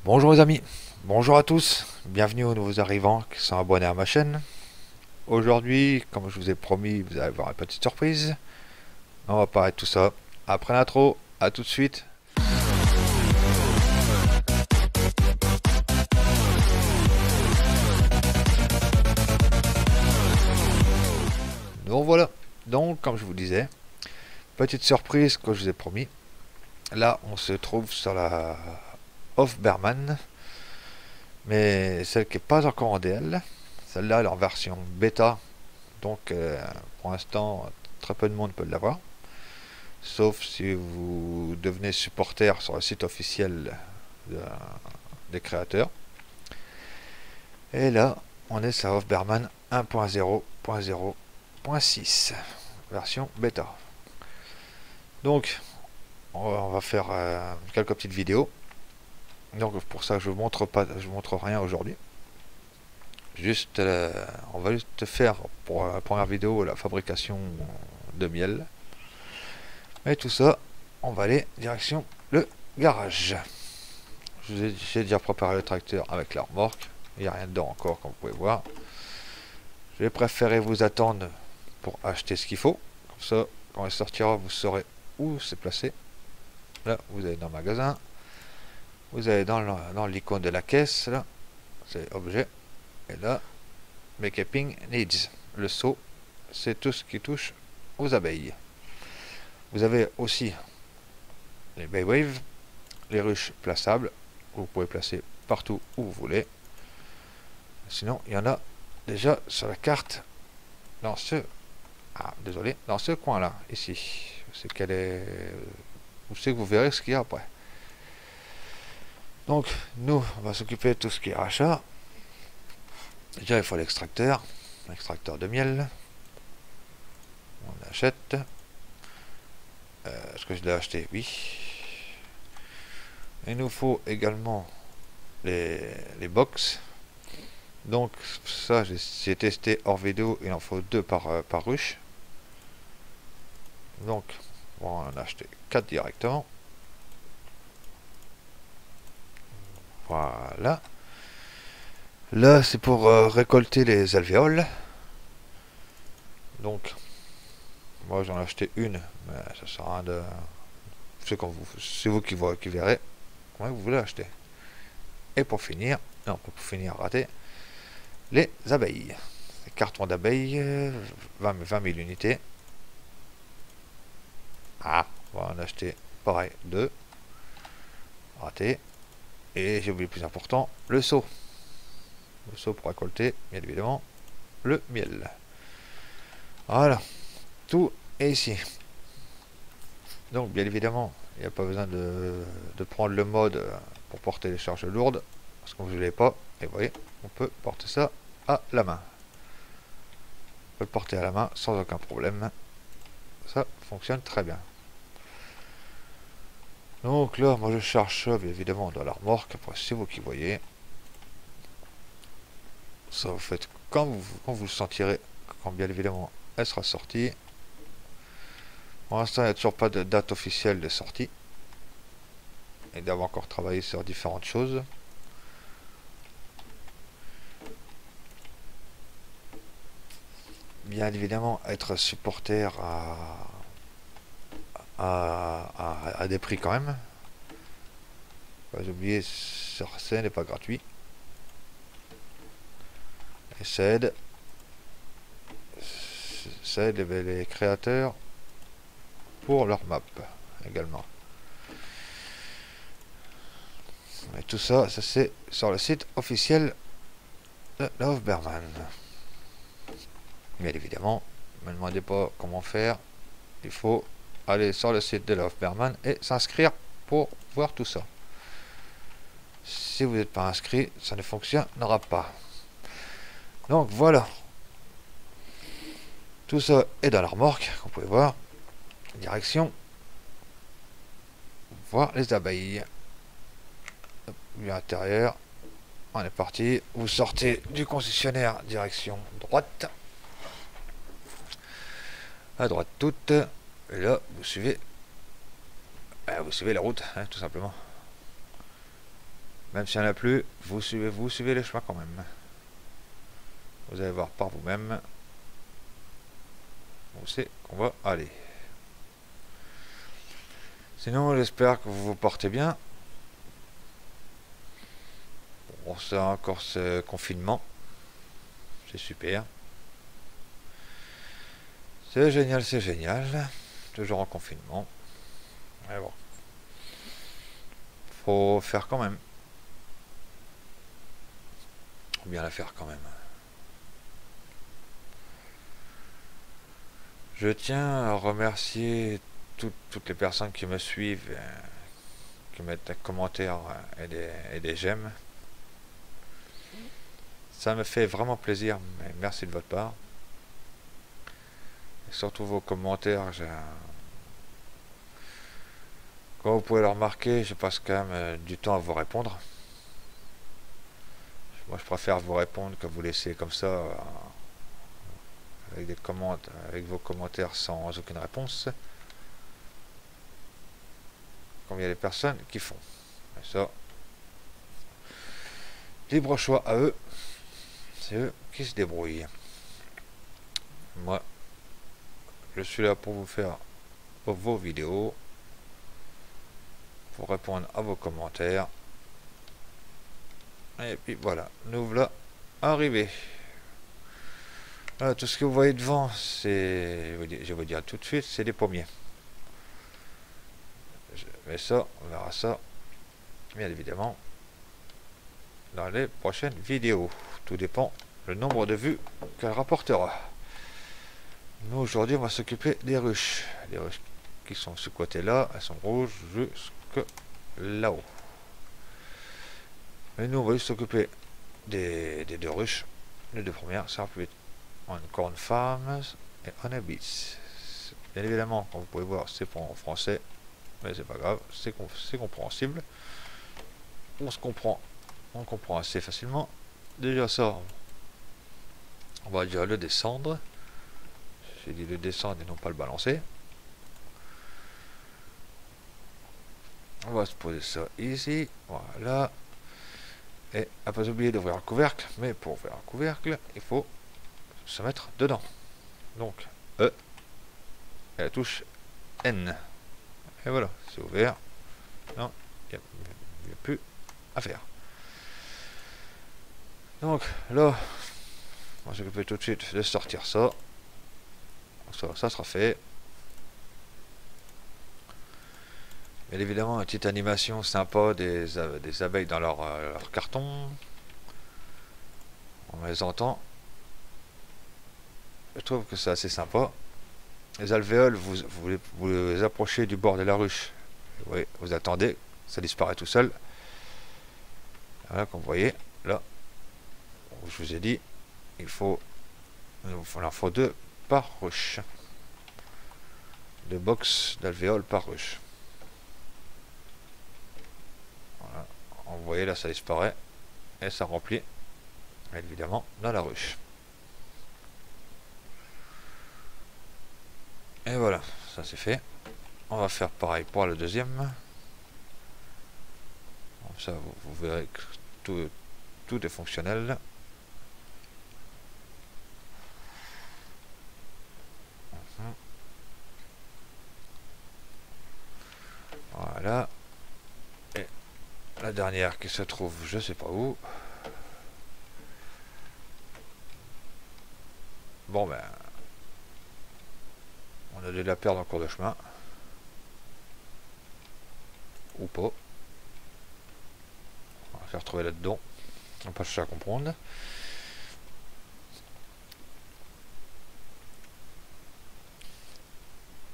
Bonjour les amis, bonjour à tous, bienvenue aux nouveaux arrivants qui sont abonnés à ma chaîne. Aujourd'hui, comme je vous ai promis, vous allez avoir une petite surprise. On va parler de tout ça après l'intro, à tout de suite. Donc voilà, donc comme je vous disais, petite surprise que je vous ai promis. Là, on se trouve sur la Hofberman, mais celle qui n'est pas encore en DL. Celle-là, elle est en version bêta, donc pour l'instant, très peu de monde peut l'avoir. Sauf si vous devenez supporter sur le site officiel des créateurs. Et là, on est sur Hofberman 1.0.0.6, version bêta. Donc, on va faire quelques petites vidéos. Donc pour ça, je vous montre rien aujourd'hui. Juste, on va juste faire pour la première vidéo la fabrication de miel. Et tout ça, on va aller direction le garage. J'ai déjà préparé le tracteur avec la remorque. Il n'y a rien dedans encore, comme vous pouvez voir. Je vais préférer vous attendre pour acheter ce qu'il faut. Comme ça, quand il sortira, vous saurez où c'est placé. Là, vous allez dans le magasin. Vous allez dans l'icône de la caisse. Là, c'est objet. Et là, Makeuping Needs. Le seau, c'est tout ce qui touche aux abeilles. Vous avez aussi les Baywave, les ruches plaçables. Vous pouvez placer partout où vous voulez. Sinon, il y en a déjà sur la carte dans ce dans ce coin là, ici. C'est qu'elle est. Vous savez que vous verrez ce qu'il y a après. Donc, nous, on va s'occuper de tout ce qui est achat. Déjà, il faut l'extracteur de miel. On achète. Est-ce que je l'ai acheté? Oui. Il nous faut également les box. Donc ça, j'ai testé hors vidéo, il en faut 2 par ruche. Donc on va en acheter 4 directement. Voilà. Là, c'est pour récolter les alvéoles. Donc moi j'en ai acheté une, mais ça sert à rien de. C'est vous qui verrez comment vous voulez acheter. Et pour finir, non, pour finir raté, les abeilles. Les cartons d'abeilles, 20 000 unités. Ah, on va en acheter pareil, 2. Raté. Et j'ai oublié le plus important, le seau. Le seau pour récolter, bien évidemment, le miel. Voilà, tout est ici. Donc, bien évidemment, il n'y a pas besoin de prendre le mode pour porter les charges lourdes, parce que vous ne l'avez pas. Et vous voyez, on peut porter ça à la main. On peut le porter à la main sans aucun problème. Ça fonctionne très bien. Donc là, moi je charge ça, bien évidemment, dans la remorque. Après, c'est vous qui voyez. Ça, vous faites quand vous le sentirez, quand bien évidemment elle sera sortie. Pour l'instant, il n'y a toujours pas de date officielle de sortie. Et d'avoir encore travaillé sur différentes choses. Bien évidemment, être supporter à des prix quand même. Pas oublier, ça n'est pas gratuit. Et ça aide les créateurs pour leur map également. Et tout ça, c'est sur le site officiel de Hofberman. Bien évidemment, ne me demandez pas comment faire. Il faut aller sur le site de Hofberman et s'inscrire pour voir tout ça. Si vous n'êtes pas inscrit, ça ne fonctionnera pas. Donc voilà. Tout ça est dans la remorque, comme vous pouvez voir. Direction. Voir les abeilles. Vue intérieure. On est parti. Vous sortez du concessionnaire, direction droite. À droite toute. Et là, vous suivez la route, hein, tout simplement. Même s'il n'y en a plus, vous suivez les chemins quand même. Vous allez voir par vous-même où c'est qu'on va aller. Sinon, j'espère que vous vous portez bien. Bon, c'est encore ce confinement. C'est super. C'est génial, c'est génial. Toujours en confinement. Mais bon. Faut faire quand même. Faut bien la faire quand même. Je tiens à remercier toutes les personnes qui me suivent, qui mettent des commentaires et des j'aime. Ça me fait vraiment plaisir, mais merci de votre part. Et surtout vos commentaires, comme vous pouvez le remarquer, je passe quand même du temps à vous répondre. Moi, je préfère vous répondre que vous laisser comme ça, avec vos commentaires sans aucune réponse. Comme il y a des personnes qui font. Et ça, libre choix à eux. C'est eux qui se débrouillent. Moi, je suis là pour vous faire vos vidéos, pour répondre à vos commentaires. Et puis voilà, nous voilà arrivés. Tout ce que vous voyez devant, c'est, je vais vous dire tout de suite, c'est des pommiers. Mais ça, on verra ça, bien évidemment, dans les prochaines vidéos. Tout dépend du nombre de vues qu'elle rapportera. Nous, aujourd'hui, on va s'occuper des ruches. Les ruches qui sont ce côté-là, elles sont rouges jusque là-haut. Mais nous, on va juste s'occuper des deux ruches. Les deux premières, ça va plus vite. On corn farms et on a beets. Bien évidemment, comme vous pouvez voir, c'est pas en français, mais c'est pas grave, c'est compréhensible. On comprend assez facilement. Déjà ça, on va déjà le descendre. J'ai dit le descendre et non pas le balancer. On va se poser ça ici, voilà. Et à pas oublier d'ouvrir un couvercle, mais pour ouvrir un couvercle, il faut se mettre dedans. Donc, E, et la touche N. Et voilà, c'est ouvert. Non, il n'y a plus à faire. Donc, là, on va s'occuper tout de suite de sortir ça. Ça sera fait. Bien évidemment, une petite animation sympa des abeilles dans leur carton. On les entend. Je trouve que c'est assez sympa. Les alvéoles, vous les approchez du bord de la ruche. Oui, vous attendez, ça disparaît tout seul. Voilà, comme vous voyez, là, je vous ai dit, il en faut deux par ruche. Deux box d'alvéoles par ruche. Voilà, vous voyez là, ça disparaît et ça remplit, évidemment, dans la ruche. Et voilà, ça c'est fait. On va faire pareil pour le deuxième. Comme ça, vous verrez que tout est fonctionnel. Voilà. Et la dernière qui se trouve, je sais pas où. Bon ben, on a de la perdre en cours de chemin. Ou pas. On va se retrouver là-dedans. On va pas chercher à comprendre.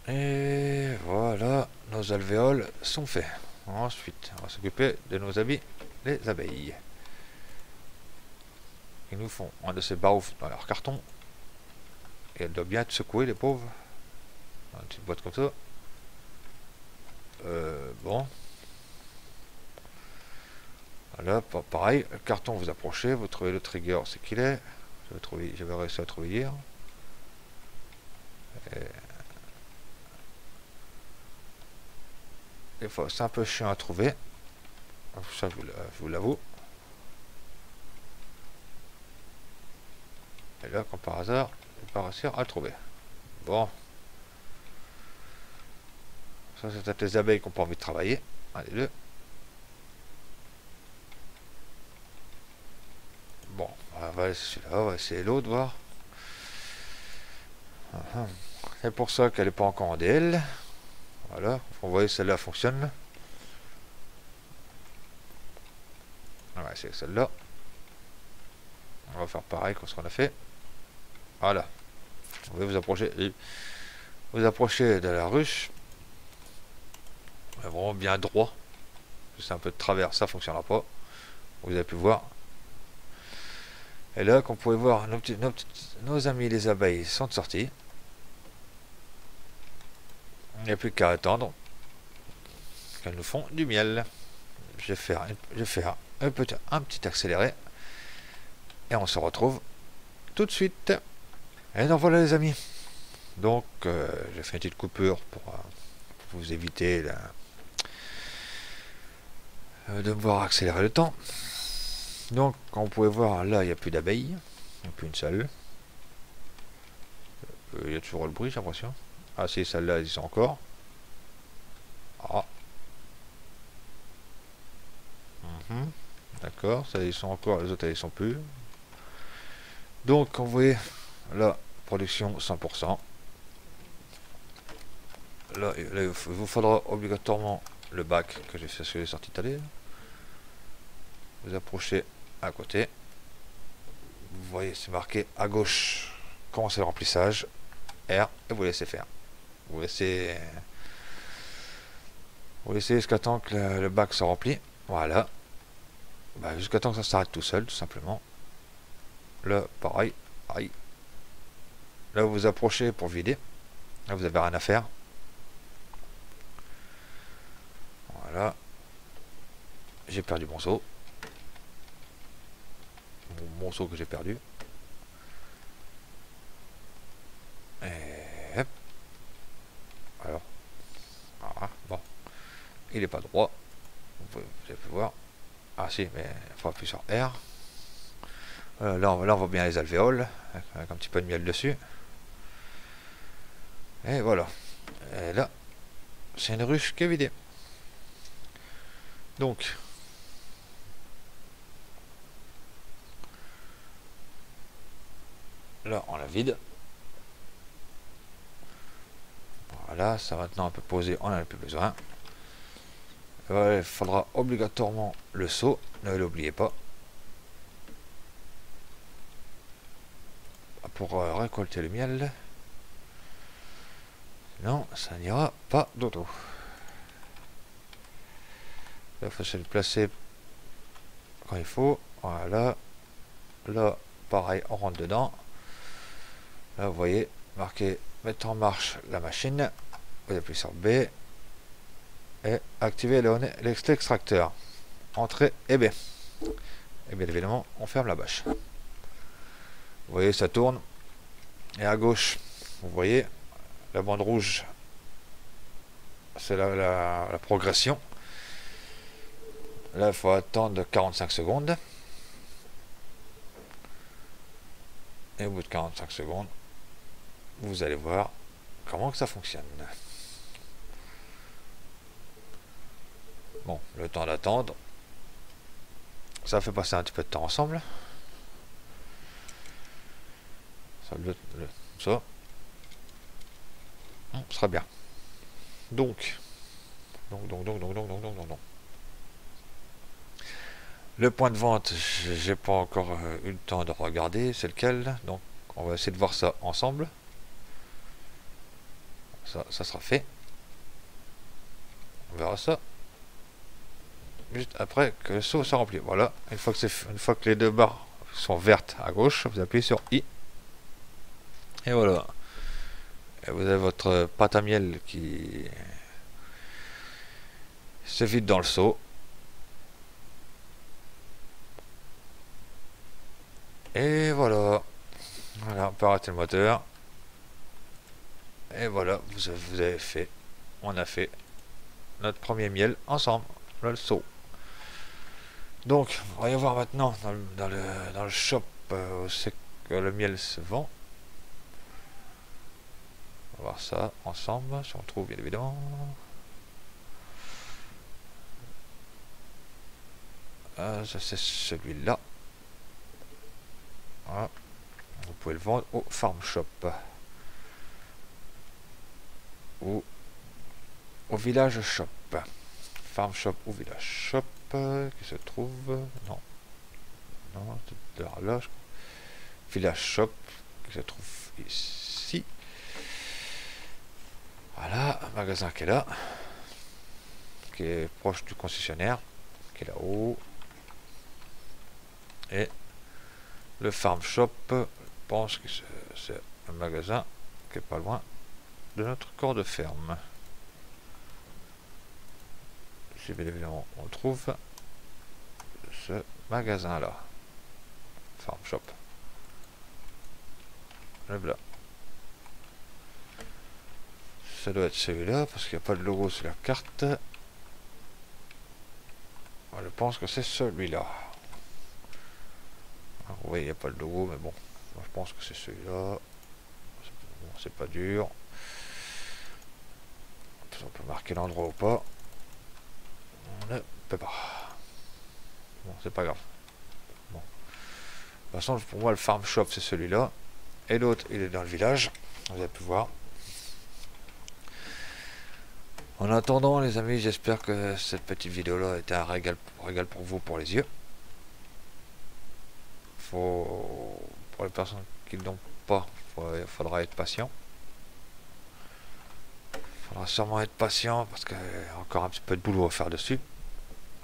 Et voilà, nos alvéoles sont faits. Ensuite, on va s'occuper de nos amis, les abeilles. Ils nous font un de ces baoufs dans leur carton. Et elles doivent bien être secouées, les pauvres. Dans une petite boîte comme ça. Bon. Voilà, pareil, le carton, vous approchez, vous trouvez le trigger, c'est qu'il est. J'avais réussi à trouver hier. Des fois, c'est un peu chiant à trouver. Ça, je vous l'avoue. Et là, comme par hasard, je vais pas réussir à le trouver. Bon. Ça, c'est peut-être les abeilles qui n'ont pas envie de travailler. Allez, deux. Bon, on va essayer celui-là, on va essayer l'autre, voir. C'est pour ça qu'elle n'est pas encore en DL. Voilà, vous voyez, celle-là fonctionne. On va essayer celle-là. On va faire pareil comme ce qu'on a fait. Voilà. Vous pouvez vous approchez de la ruche. Vraiment bien droit. C'est un peu de travers, ça ne fonctionnera pas. Vous avez pu voir. Et là, comme vous pouvez voir, nos amis les abeilles sont sortis. Il n'y a plus qu'à attendre qu'elles nous font du miel. Je vais faire un petit accéléré. Et on se retrouve tout de suite. Et donc voilà les amis. Donc j'ai fait une petite coupure pour vous éviter de me voir accélérer le temps. Donc comme vous pouvez voir là il n'y a plus d'abeilles. Il n'y a plus une seule. Il y a toujours le bruit j'ai l'impression. Ah si, celles-là elles y sont encore. Ah. D'accord, ça ils sont encore, les autres elles y sont plus. Donc comme vous voyez là, production 100%. Là, il vous faudra obligatoirement le bac que j'ai fait sur les sorties télé. Vous approchez à côté. Vous voyez, c'est marqué à gauche. Commencez le remplissage. R et vous laissez faire. Vous laissez jusqu'à temps que le bac se remplit. Voilà. Bah, jusqu'à temps que ça s'arrête tout seul, tout simplement. Là, pareil. Aïe. Là, vous vous approchez pour vider. Là, vous n'avez rien à faire. Voilà. J'ai perdu mon seau. Mon seau que j'ai perdu. Et hop. Alors. Voilà. Bon. Il n'est pas droit. Vous avez pu voir. Ah si, mais il faut appuyer sur R. Là, on voit bien les alvéoles. Avec un petit peu de miel dessus. Et voilà. Et là, c'est une ruche qui est vidée. Donc, là, on la vide. Voilà, ça maintenant un peu posé, on n'en a plus besoin. Voilà, il faudra obligatoirement le seau, ne l'oubliez pas. Pour récolter le miel. Sinon, ça n'ira pas d'auto. Il faut se le placer quand il faut. Voilà. Là, pareil, on rentre dedans. Là, vous voyez, marqué mettre en marche la machine. Vous appuyez sur B. Et activer l'extracteur. Entrée et B. Et bien évidemment, on ferme la bâche. Vous voyez, ça tourne. Et à gauche, vous voyez, la bande rouge, c'est la progression. Là, il faut attendre 45 secondes. Et au bout de 45 secondes, vous allez voir comment que ça fonctionne. Bon, le temps d'attendre, ça fait passer un petit peu de temps ensemble. Ça, ce sera bien. Donc. Le point de vente, j'ai pas encore eu le temps de regarder, c'est lequel. Donc, on va essayer de voir ça ensemble. Ça sera fait. On verra ça juste après que le seau soit rempli. Voilà, une fois que les deux barres sont vertes à gauche, vous appuyez sur I. Et voilà. Et vous avez votre pâte à miel qui se vide dans le seau. Et voilà. Voilà, on peut arrêter le moteur. Et voilà, vous avez fait. On a fait notre premier miel ensemble. Là, le seau. Donc, on va y voir maintenant dans le shop où c'est que le miel se vend. On va voir ça ensemble, si on le trouve bien évidemment. Ça c'est celui-là. Voilà. Vous pouvez le vendre au Farm Shop. Ou au Village Shop. Farm Shop ou Village Shop qui se trouve... Non. Non, c'est là, je crois. Village Shop qui se trouve ici. Voilà, un magasin qui est là. Qui est proche du concessionnaire. Qui est là-haut. Et le Farm Shop, je pense que c'est un magasin qui est pas loin de notre corps de ferme. Si bien évidemment on trouve ce magasin là, Farm Shop. Le blanc. Ça doit être celui-là parce qu'il n'y a pas de logo sur la carte. Je pense que c'est celui-là. Oui, il n'y a pas de logo, mais bon, moi, je pense que c'est celui-là. Bon, c'est pas dur. On peut marquer l'endroit ou pas. On ne peut pas. Bon, c'est pas grave. Bon. De toute façon, pour moi, le Farm Shop, c'est celui-là. Et l'autre, il est dans le village. Vous avez pu voir. En attendant, les amis, j'espère que cette petite vidéo-là était un régal pour vous, pour les yeux. Pour les personnes qui ne l'ont pas, il faudra être patient. Il faudra sûrement être patient parce qu'il y a encore un petit peu de boulot à faire dessus.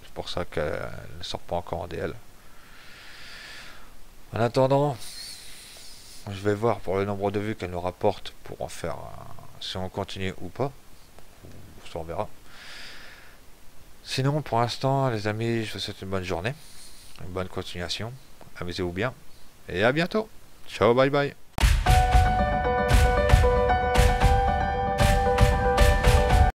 C'est pour ça qu'elle ne sort pas encore en DL. En attendant, je vais voir pour le nombre de vues qu'elle nous rapporte pour en faire si on continue ou pas. On verra. Sinon, pour l'instant, les amis, je vous souhaite une bonne journée, une bonne continuation. Amusez-vous bien et à bientôt. Ciao, bye bye.